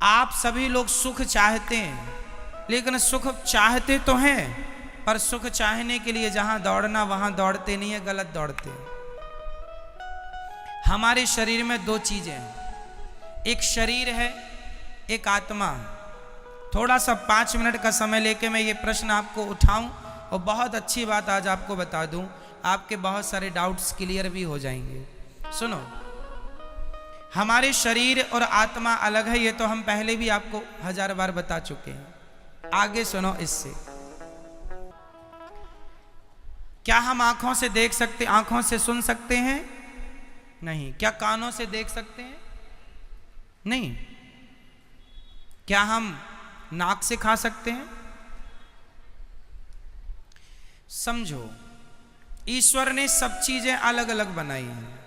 आप सभी लोग सुख चाहते हैं, लेकिन सुख चाहते तो हैं, पर सुख चाहने के लिए जहां दौड़ना वहां दौड़ते नहीं है, गलत दौड़ते हैं। हमारे शरीर में दो चीजें हैं, एक शरीर है, एक आत्मा है। थोड़ा सा 5 मिनट का समय लेके मैं ये प्रश्न आपको उठाऊं और बहुत अच्छी बात आज आपको बता दूं, आपके बहुत सारे डाउट्स क्लियर भी हो जाएंगे। सुनो, हमारे शरीर और आत्मा अलग है, ये तो हम पहले भी आपको 1000 बार बता चुके हैं। आगे सुनो इससे। क्या हम आंखों से देख सकते, आंखों से सुन सकते हैं? नहीं। क्या कानों से देख सकते हैं? नहीं। क्या हम नाक से खा सकते हैं? समझो, ईश्वर ने सब चीजें अलग अलग बनाई हैं।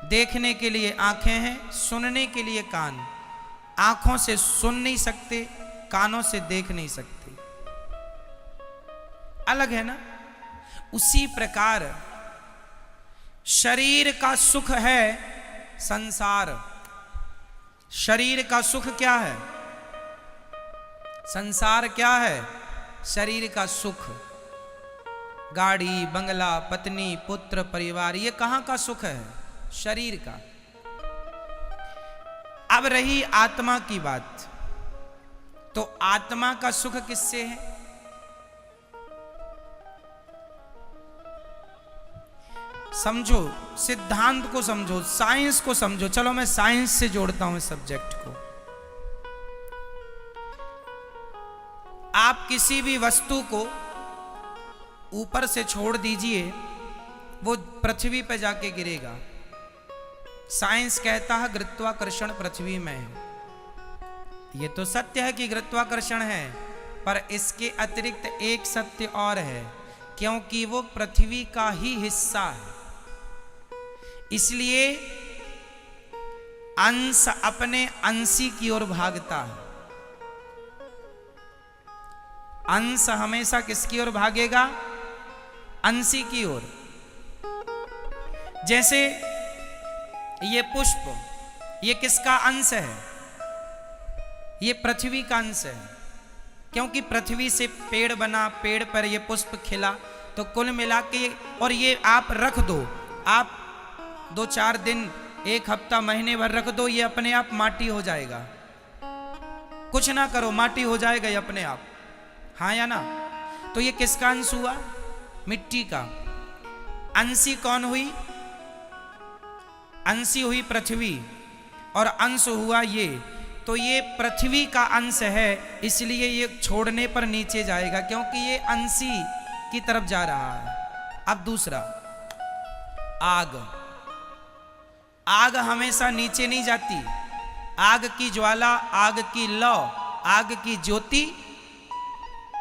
देखने के लिए आंखें हैं, सुनने के लिए कान। आंखों से सुन नहीं सकते, कानों से देख नहीं सकते, अलग है ना। उसी प्रकार शरीर का सुख है संसार। शरीर का सुख क्या है? संसार क्या है? शरीर का सुख। गाड़ी, बंगला, पत्नी, पुत्र, परिवार, ये कहां का सुख है? शरीर का। अब रही आत्मा की बात, तो आत्मा का सुख किससे है? समझो, सिद्धांत को समझो, साइंस को समझो। चलो मैं साइंस से जोड़ता हूं इस सब्जेक्ट को। आप किसी भी वस्तु को ऊपर से छोड़ दीजिए, वो पृथ्वी पर जाके गिरेगा। साइंस कहता है गुरुत्वाकर्षण पृथ्वी में है। ये तो सत्य है कि गुरुत्वाकर्षण है, पर इसके अतिरिक्त एक सत्य और है, क्योंकि वो पृथ्वी का ही हिस्सा है। इसलिए अंश अपने अंशी की ओर भागता है। अंश हमेशा किसकी ओर भागेगा? अंशी की ओर। जैसे ये पुष्प, ये किसका अंश है? ये पृथ्वी का अंश है, क्योंकि पृथ्वी से पेड़ बना, पेड़ पर ये पुष्प खिला। तो कुल मिला के, और ये आप रख दो, आप 2-4 दिन, 1 हफ्ता, महीने भर रख दो, ये अपने आप माटी हो जाएगा। कुछ ना करो, माटी हो जाएगा ये अपने आप, हाँ या ना। तो ये किसका अंश हुआ? मिट्टी का। अंशी कौन हुई? अंशी हुई पृथ्वी, और अंश हुआ ये। तो ये पृथ्वी का अंश है, इसलिए ये छोड़ने पर नीचे जाएगा, क्योंकि ये अंशी की तरफ जा रहा है। अब दूसरा, आग। आग हमेशा नीचे नहीं जाती। आग की ज्वाला, आग की लौ, आग की ज्योति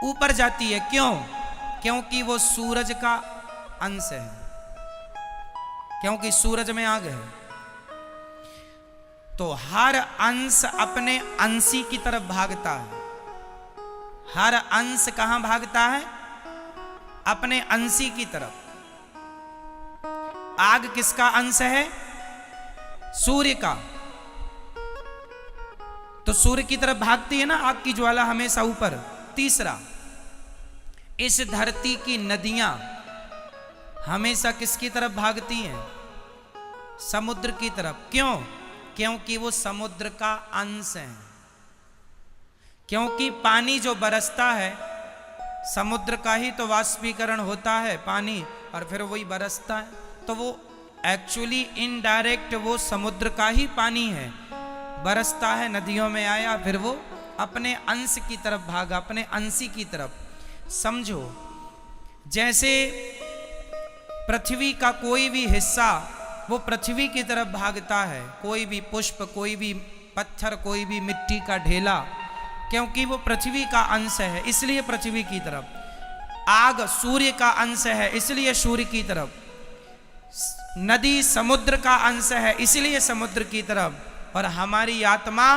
ऊपर जाती है। क्यों? क्योंकि वो सूरज का अंश है, क्योंकि सूरज में आग है। तो हर अंश अपने अंशी की तरफ भागता है। हर अंश कहां भागता है? अपने अंशी की तरफ। आग किसका अंश है? सूर्य का। तो सूर्य की तरफ भागती है ना आग की ज्वाला हमेशा ऊपर। तीसरा, इस धरती की नदियां हमेशा किसकी तरफ भागती हैं? समुद्र की तरफ। क्यों? क्योंकि वो समुद्र का अंश है। क्योंकि पानी जो बरसता है, समुद्र का ही तो वाष्पीकरण होता है पानी, और फिर वही बरसता है। तो वो एक्चुअली इनडायरेक्ट वो समुद्र का ही पानी है, बरसता है, नदियों में आया, फिर वो अपने अंश की तरफ भागा, अपने अंशी की तरफ। समझो, जैसे पृथ्वी का कोई भी हिस्सा वो पृथ्वी की तरफ भागता है, कोई भी पुष्प, कोई भी पत्थर, कोई भी मिट्टी का ढेला, क्योंकि वो पृथ्वी का अंश है, इसलिए पृथ्वी की तरफ। आग सूर्य का अंश है, इसलिए सूर्य की तरफ। नदी समुद्र का अंश है, इसलिए समुद्र की तरफ। और हमारी आत्मा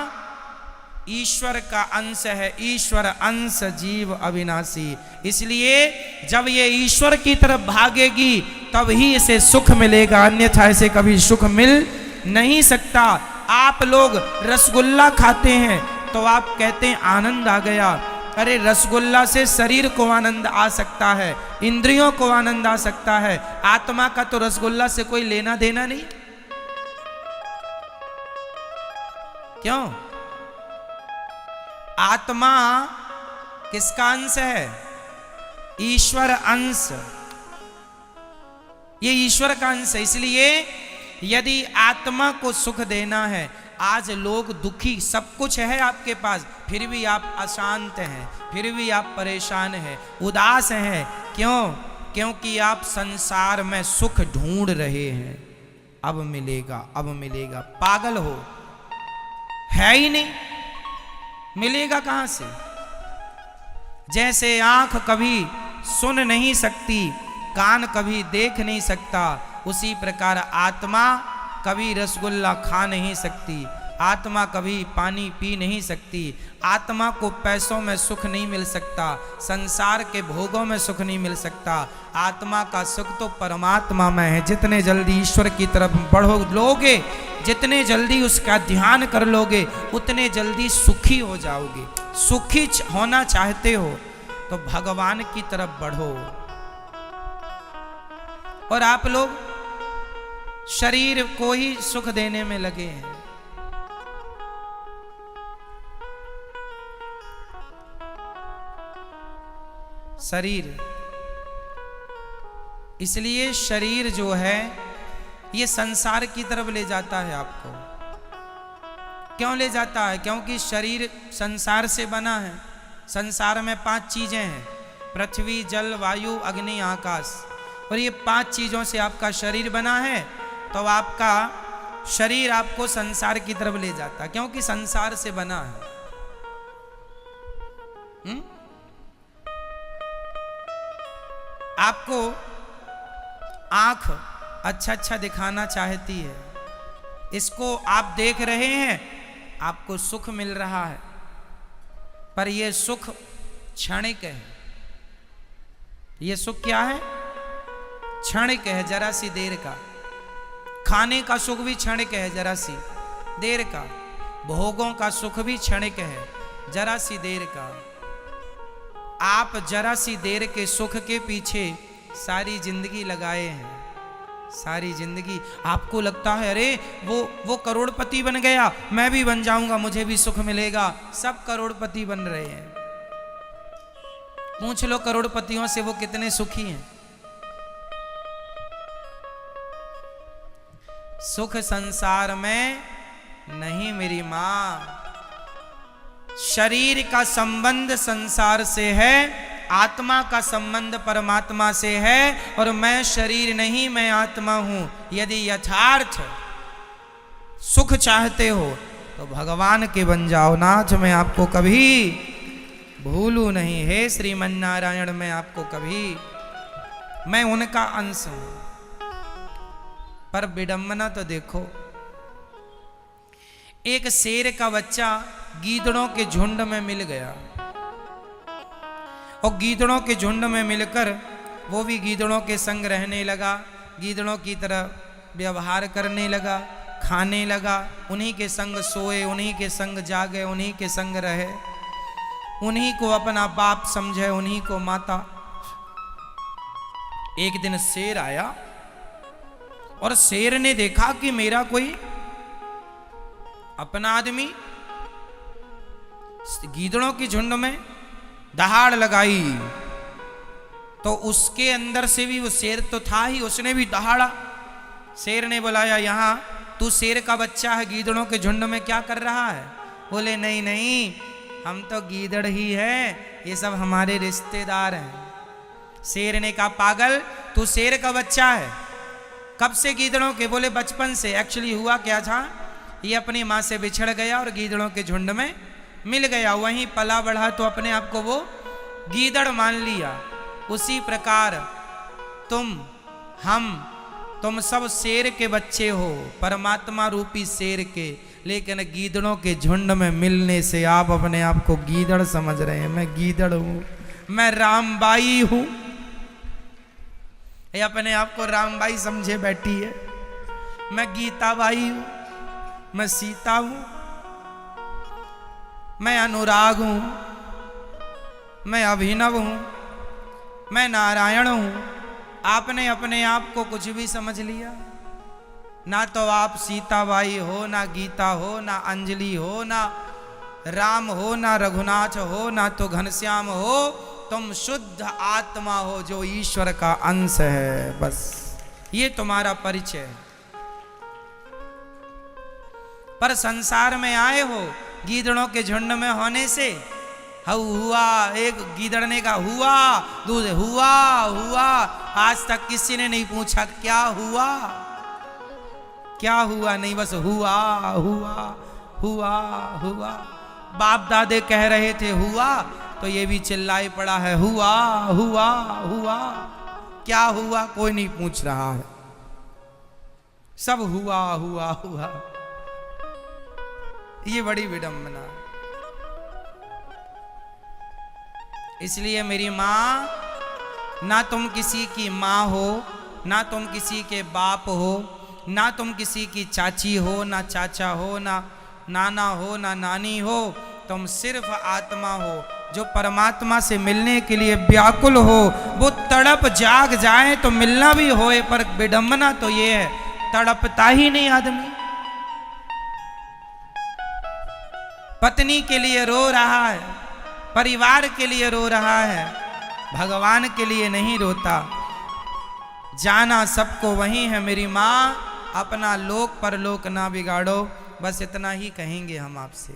ईश्वर का अंश है, ईश्वर अंश जीव अविनाशी। इसलिए जब ये ईश्वर की तरफ भागेगी तब ही इसे सुख मिलेगा, अन्यथा इसे कभी सुख मिल नहीं सकता। आप लोग रसगुल्ला खाते हैं, तो आप कहते हैं आनंद आ गया। अरे रसगुल्ला से शरीर को आनंद आ सकता है, इंद्रियों को आनंद आ सकता है, आत्मा का तो रसगुल्ला से कोई लेना देना नहीं। क्यों? आत्मा किसका अंश है? ईश्वर अंश। ये ईश्वर का अंश है। इसलिए यदि आत्मा को सुख देना है, आज लोग दुखी, सब कुछ है आपके पास, फिर भी आप अशांत हैं, फिर भी आप परेशान हैं, उदास हैं। क्यों? क्योंकि आप संसार में सुख ढूंढ रहे हैं। अब मिलेगा, अब मिलेगा। पागल हो, है ही नहीं, मिलेगा कहां से? जैसे आंख कभी सुन नहीं सकती, कान कभी देख नहीं सकता, उसी प्रकार आत्मा कभी रसगुल्ला खा नहीं सकती, आत्मा कभी पानी पी नहीं सकती, आत्मा को पैसों में सुख नहीं मिल सकता, संसार के भोगों में सुख नहीं मिल सकता। आत्मा का सुख तो परमात्मा में है। जितने जल्दी ईश्वर की तरफ बढ़ो लोगे, जितने जल्दी उसका ध्यान कर लोगे, उतने जल्दी सुखी हो जाओगे। सुखी होना चाहते हो तो भगवान की तरफ बढ़ो। और आप लोग शरीर को ही सुख देने में लगे हैं। शरीर, इसलिए शरीर जो है ये संसार की तरफ ले जाता है आपको। क्यों ले जाता है? क्योंकि शरीर संसार से बना है। संसार में 5 चीजें हैं, पृथ्वी, जल, वायु, अग्नि, आकाश, और ये 5 चीजों से आपका शरीर बना है। तो आपका शरीर आपको संसार की तरफ ले जाता है, क्योंकि संसार से बना है। आपको आंख अच्छा अच्छा दिखाना चाहती है, इसको आप देख रहे हैं, आपको सुख मिल रहा है, पर यह सुख क्षणिक है। यह सुख क्या है? क्षणिक है, जरा सी देर का। खाने का सुख भी क्षणिक है, जरा सी देर का। भोगों का सुख भी क्षणिक है, जरा सी देर का। आप जरा सी देर के सुख के पीछे सारी जिंदगी लगाए हैं। सारी जिंदगी आपको लगता है अरे वो करोड़पति बन गया, मैं भी बन जाऊंगा, मुझे भी सुख मिलेगा। सब करोड़पति बन रहे हैं। पूछ लो करोड़पतियों से वो कितने सुखी हैं। सुख संसार में नहीं मेरी मां। शरीर का संबंध संसार से है, आत्मा का संबंध परमात्मा से है। और मैं शरीर नहीं, मैं आत्मा हूं। यदि यथार्थ सुख चाहते हो तो भगवान के बन जाओ। नाथ मैं आपको कभी भूलू नहीं, हे श्रीमन नारायण मैं आपको कभी, मैं उनका अंश हूं। पर विडंबना तो देखो, एक शेर का बच्चा गीदड़ों के झुंड में मिल गया, और गीदड़ों के झुंड में मिलकर वो भी गीदड़ों के संग रहने लगा, गीदड़ों की तरह व्यवहार करने लगा, खाने लगा, उन्हीं के संग सोए, उन्हीं के संग जागे, उन्हीं के संग रहे, उन्हीं को अपना बाप समझे, उन्हीं को माता। एक दिन शेर आया और शेर ने देखा कि मेरा कोई अपना आदमी गीदड़ों की झुंड में दहाड़ लगाई, तो उसके अंदर से भी वो शेर तो था ही, उसने भी दहाड़ा। शेर ने बुलाया, यहां तू शेर का बच्चा है, गीदड़ों के झुंड में क्या कर रहा है? बोले नहीं नहीं, हम तो गीदड़ ही है, ये सब हमारे रिश्तेदार हैं। शेर ने कहा पागल, तू शेर का बच्चा है, कब से गीदड़ों के? बोले बचपन से। एक्चुअली हुआ क्या था, ये अपनी माँ से बिछड़ गया और गीदड़ों के झुंड में मिल गया, वहीं पला बढ़ा तो अपने आप को वो गीदड़ मान लिया। उसी प्रकार तुम सब शेर के बच्चे हो, परमात्मा रूपी शेर के, लेकिन गीदड़ों के झुंड में मिलने से आप अपने आप को गीदड़ समझ रहे हैं। मैं गीदड़ हूं, मैं रामबाई हूं, ये अपने आप को रामबाई समझे बैठी है। मैं गीताबाई हूं, मैं सीता हूं। मैं अनुराग हूं, मैं अभिनव हूं, मैं नारायण हूं। आपने अपने आप को कुछ भी समझ लिया। ना तो आप सीताबाई हो, ना गीता हो, ना अंजलि हो, ना राम हो, ना रघुनाथ हो, ना तो घनश्याम हो। तुम शुद्ध आत्मा हो जो ईश्वर का अंश है। बस ये तुम्हारा परिचय है। पर संसार में आए हो गीदड़ों के झुंड में होने से। हुआ, एक गीदड़ ने कहा हुआ, दूसरे हुआ हुआ। आज तक किसी ने नहीं पूछा क्या हुआ, क्या हुआ, नहीं बस हुआ हुआ हुआ हुआ। बाप दादे कह रहे थे हुआ, तो ये भी चिल्लाई पड़ा है हुआ हुआ हुआ। क्या हुआ कोई नहीं पूछ रहा है, सब हुआ हुआ हुआ। ये बड़ी विडंबना। इसलिए मेरी माँ, ना तुम किसी की माँ हो, ना तुम किसी के बाप हो, ना तुम किसी की चाची हो, ना चाचा हो, ना नाना हो, ना नानी हो। तुम सिर्फ आत्मा हो जो परमात्मा से मिलने के लिए व्याकुल हो। वो तड़प जाग जाए तो मिलना भी होए, पर विडंबना तो ये है तड़पता ही नहीं आदमी। पत्नी के लिए रो रहा है, परिवार के लिए रो रहा है, भगवान के लिए नहीं रोता। जाना सबको वही है मेरी माँ, अपना लोक परलोक ना बिगाड़ो। बस इतना ही कहेंगे हम आपसे।